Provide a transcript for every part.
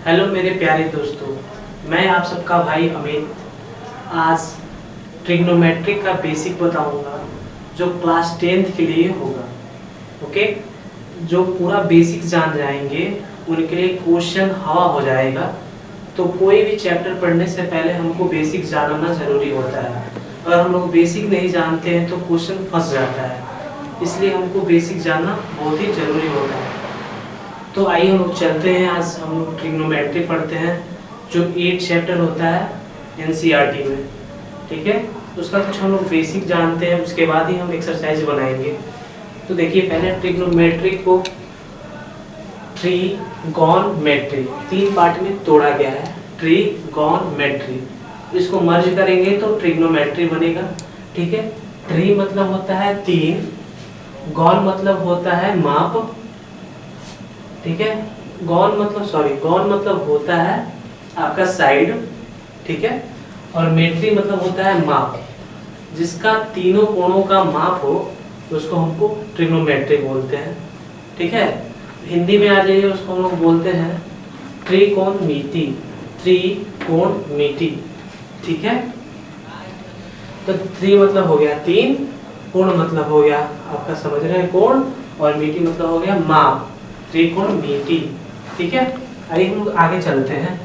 Hello मेरे प्यारे दोस्तों, मैं आप सबका भाई अमित। आज ट्रिग्नोमेट्रिक का बेसिक बताऊंगा जो क्लास 10th के लिए होगा। ओके, जो पूरा बेसिक जान जाएंगे उनके लिए क्वेश्चन हवा हो जाएगा। तो कोई भी चैप्टर पढ़ने से पहले हमको बेसिक जानना ज़रूरी होता है। अगर हम लोग बेसिक नहीं जानते हैं तो क्वेश्चन फंस जाता है, इसलिए हमको बेसिक जानना बहुत ही ज़रूरी होता है। तो आइए हम लोग चलते हैं। आज हम लोग ट्रिग्नोमेट्री पढ़ते हैं जो 8 चैप्टर होता है एनसीईआरटी में। ठीक है, उसका कुछ हम लोग बेसिक जानते हैं, उसके बाद ही हम एक्सरसाइज बनाएंगे। तो देखिए, पहले ट्रिग्नोमेट्री को ट्रिगोनमेट्री 3 पार्ट में तोड़ा गया है। ट्रिगोनमेट्री, इसको मर्ज करेंगे तो ट्रिग्नोमेट्री बनेगा। ठीक है, ट्री मतलब होता है 3, गॉन मतलब होता है माप। ठीक है, गॉन मतलब होता है आपका साइड। ठीक है, और मेट्री मतलब होता है माप। जिसका तीनों कोणों का माप हो तो उसको हमको ट्रिग्नोमेट्री बोलते हैं। ठीक है, हिंदी में आ जाइए, उसको हम लोग बोलते हैं त्रिकोणमिति। त्रिकोणमिति, ठीक है। तो त्रि मतलब हो गया 3, कोण मतलब हो गया आपका समझ रहे हैं कोण, और मिति मतलब हो गया माप। त्रिकोणमिति, ठीक है। आइए हम लोग आगे चलते हैं।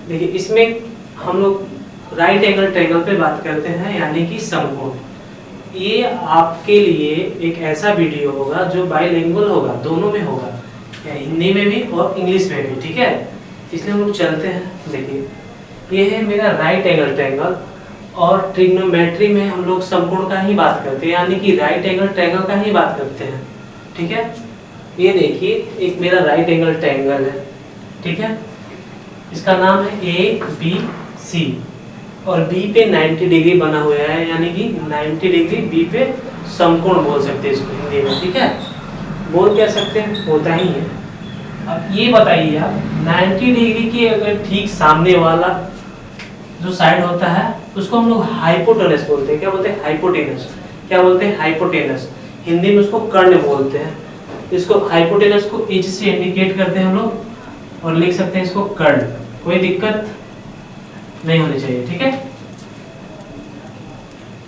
देखिए, इसमें हम लोग राइट एंगल ट्रायंगल पे बात करते हैं, यानी कि समकोण। ये आपके लिए एक ऐसा वीडियो होगा जो बाइलिंगुअल होगा, दोनों में होगा, हिंदी में भी और इंग्लिश में भी। ठीक है, इसलिए हम लोग चलते हैं। देखिए, ये है मेरा राइट एंगल ट्रायंगल, और ट्रिग्नोमेट्री में हम लोग समकोण का ही बात करते हैं, यानी कि राइट एंगल ट्रायंगल का ही बात करते हैं। ठीक है, ये देखिए एक मेरा राइट एंगल ट्रायंगल है। ठीक है, इसका नाम है ABC, और B पे 90 डिग्री बना हुआ है, यानी कि 90 डिग्री B पे समकोण बोल सकते हैं इसको हिंदी में। ठीक है, बोल क्या सकते हैं, होता ही है। अब ये बताइए आप, 90 डिग्री के अगर ठीक सामने वाला जो साइड होता है उसको हम लोग हाइपोटेनस बोलते हैं। क्या बोलते हैं? हाइपोटेनस। क्या बोलते हैं? हाइपोटेनस। हिंदी में उसको कर्ण बोलते हैं। इसको हाइपोटेनस को H से इंडिकेट करते हैं हम लोग, और लिख सकते हैं इसको कर्ण। कोई दिक्कत नहीं होनी चाहिए। ठीक है,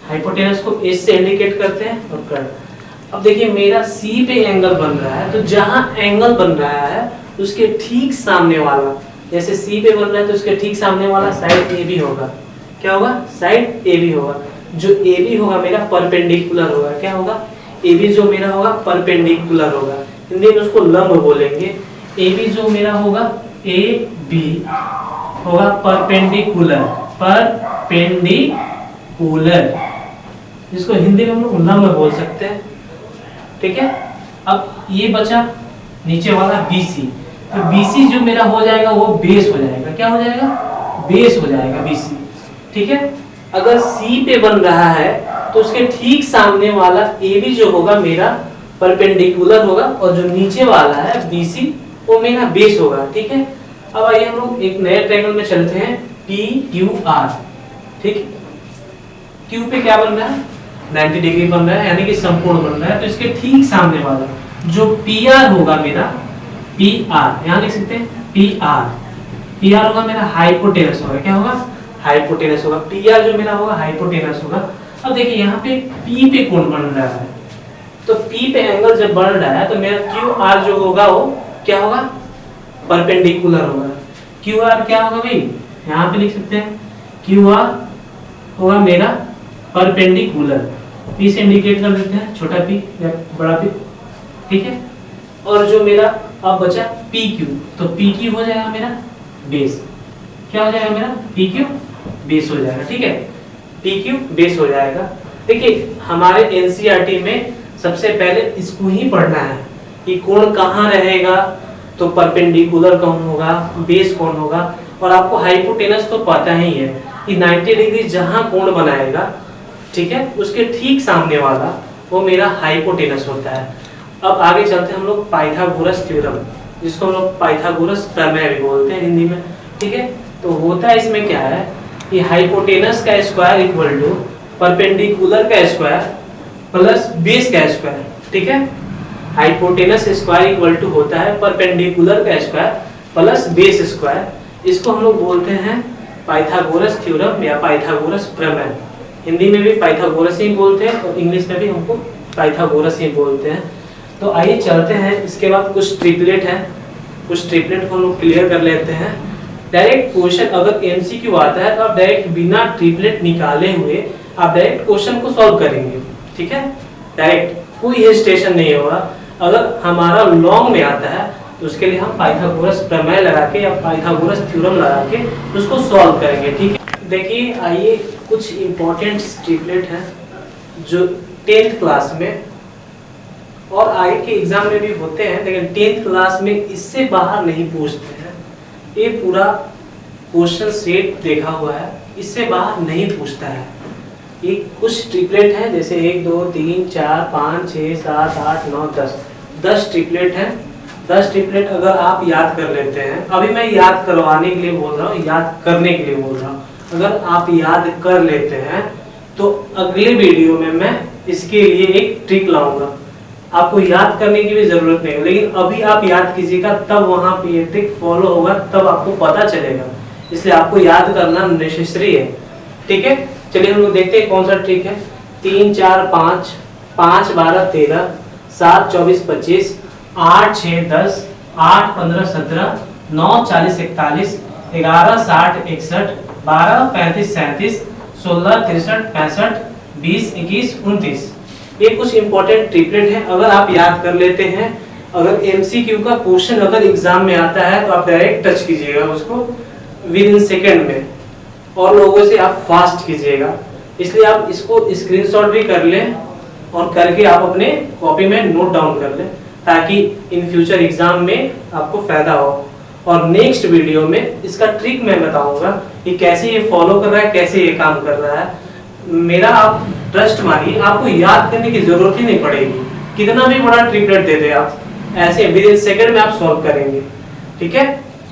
हाइपोटेनस को H से इंडिकेट करते हैं और कर्ण। अब देखिए, मेरा C पे एंगल बन रहा है, तो जहां एंगल बन रहा है उसके ठीक सामने वाला, जैसे C पे बन रहा है तो उसके ठीक सामने वाला साइड AB होगा। क्या होगा? साइड AB होगा। जो AB होगा मेरा परपेंडिकुलर होगा। क्या होगा? AB जो मेरा होगा परपेंडिकुलर होगा, हिंदी में उसको लंब बोलेंगे। AB जो मेरा होगा AB होगा परपेंडिकुलर, परपेंडिकुलर, जिसको हिंदी में हम लोग लंब बोल सकते हैं। ठीक है, अब ये बचा नीचे वाला BC। तो BC जो मेरा हो जाएगा वो बेस हो जाएगा। क्या हो जाएगा? बेस हो जाएगा BC। ठीक है, अगर C पे बन रहा है तो उसके ठीक सामने वाला AB जो होगा मेरा परपेंडिकुलर होगा, और जो नीचे वाला है BC वो मेरा बेस होगा। ठीक है, अब आइए हम लोग एक नए ट्रायंगल में चलते हैं, PQR। ठीक, Q पे क्या बन रहा है? 90 डिग्री बन रहा है, यानी कि समकोण बन रहा है। तो इसके ठीक सामने वाला जो PR होगा मेरा, PR यहाँ लिख सकते हैं PR होगा मेरा हाइपोटेनस होगा। क्या होगा? हाइपोटेनस होगा। PR जो मेरा होगा हाइपोटेनस होगा। अब देखिए, यहाँ पे P पे कोण बन रहा है, तो P पे एंगल जब बन रहा है तो मेरा QR जो होगा वो क्या होगा? परपेंडिकुलर होगा। QR क्या होगा भाई? यहाँ पे लिख सकते हैं QR होगा मेरा परपेंडिकुलर। P से इंडिकेट कर देते हैं, छोटा p या बड़ा P। ठीक है, और जो मेरा अब बचा PQ, तो PQ हो जाएगा मेरा बेस। क्या हो जाएगा मेरा? PQ बेस हो जाएगा। ठीक है, PQ बेस हो जाएगा। देखिए, हमारे एनसीईआरटी में सबसे पहले इसको ही पढ़ना है कि कोण कहाँ रहेगा, तो परपेंडिकुलर कौन होगा, बेस कौन होगा, और आपको हाइपोटेनस तो पता ही है कि 90 डिग्री जहां कोण बनाएगा, ठीक है, उसके ठीक सामने वाला वो मेरा हाइपोटेनस होता है। अब आगे चलते हैं हम लोग पाइथागोरस थ्योरम, जिसको हम लोग पाइथागोरस प्रमेय भी बोलते हैं हिंदी में। ठीक है, तो होता है इसमें क्या है कि हाइपोटेनस का स्क्वायर इक्वल टू परपेंडिकुलर का स्क्वायर प्लस बेस का स्क्वायर। ठीक है, हाइपोटेनस स्क्वायर इक्वल टू होता है परपेंडिकुलर का स्क्वायर प्लस बेस स्क्वायर, इसको हम लोग बोलते हैं पाइथागोरस थ्योरम या पाइथागोरस प्रमेय। हिंदी में भी पाइथागोरस ही बोलते हैं और इंग्लिश में भी हमको पाइथागोरस ही बोलते हैं। तो आइए चलते हैं, इसके बाद कुछ ट्रिपलेट है, कुछ ट्रिपलेट को हम लोग क्लियर कर लेते हैं। डायरेक्ट क्वेश्चन अगर एमसीक्यू आता है तो आप डायरेक्ट बिना ट्रिपलेट निकाले हुए आप डायरेक्ट क्वेश्चन को सॉल्व करेंगे, ठीक है, डायरेक्ट, कोई हेजिटेशन नहीं होगा। अगर हमारा लॉन्ग में आता है तो उसके लिए हम पाइथागोरस प्रमेय लगा के या पाइथागोरस थ्योरम लगा के उसको सॉल्व करेंगे, ठीक है। देखिए आइए कुछ इंपॉर्टेंट ट्रिपलेट हैं जो 10th क्लास में और आगे के एग्जाम में भी होते हैं, लेकिन 10th क्लास में इससे बाहर नहीं पूछते हैं। ये पूरा क्वेश्चन सेट देखा हुआ है, इससे बाहर नहीं पूछता है। ये कुछ ट्रिपलेट हैं, जैसे 1 2 3 4 5 6 7 8 9 10 ट्रिपलेट हैं। 10 ट्रिपलेट अगर आप याद कर लेते हैं, अभी मैं याद करवाने के लिए बोल रहा हूँ, याद करने के लिए बोल रहा हूँ, अगर आप याद कर लेते हैं तो अगले वीडियो में मैं इसके लिए एक ट्रिक लाऊंगा। आपको याद करने की भी जरूरत नहीं है, लेकिन अभी आप याद कीजिएगा, तब वहां पे ये ट्रिक फॉलो होगा, तब आपको पता चलेगा, इसलिए आपको याद करना नेसेसरी है, ठीक है। चलिए हम लोग देखते हैं कौन सा ट्रिक है। 3 4 5 5 12 13 7 24 25 8 6 10 8 15 17 9 40 41 11 60 61 12 35 37 16 63 65 20 21 29। ये कुछ इंपॉर्टेंट ट्रिपलेट है, अगर आप याद कर लेते हैं, अगर एमसीक्यू का क्वेश्चन अगर एग्जाम में आता है तो आप डायरेक्ट टच कीजिएगा उसको विद इन सेकेंड में, और लोगों से आप फास्ट कीजिएगा। इसलिए आप इसको स्क्रीनशॉट भी कर लें और करके आप अपने कॉपी में नोट डाउन कर लें, ताकि इन फ्यूचर एग्जाम में आपको फायदा हो। और नेक्स्ट वीडियो में इसका ट्रिक मैं बताऊंगा कि कैसे ये फॉलो कर रहा है, कैसे ये काम कर रहा है। मेरा आप ट्रस्ट मानिए, आपको याद करने की जरूरत ही नहीं पड़ेगी, कितना भी बड़ा ट्रिपलेट दे दे आप, ऐसे विद इन सेकंड में आप सॉल्व करेंगे, ठीक है।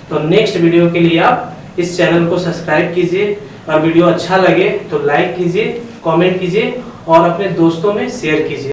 तो नेक्स्ट वीडियो के लिए आप इस चैनल को सब्सक्राइब कीजिए, और वीडियो अच्छा लगे तो लाइक कीजिए, कमेंट कीजिए और अपने दोस्तों में शेयर कीजिए।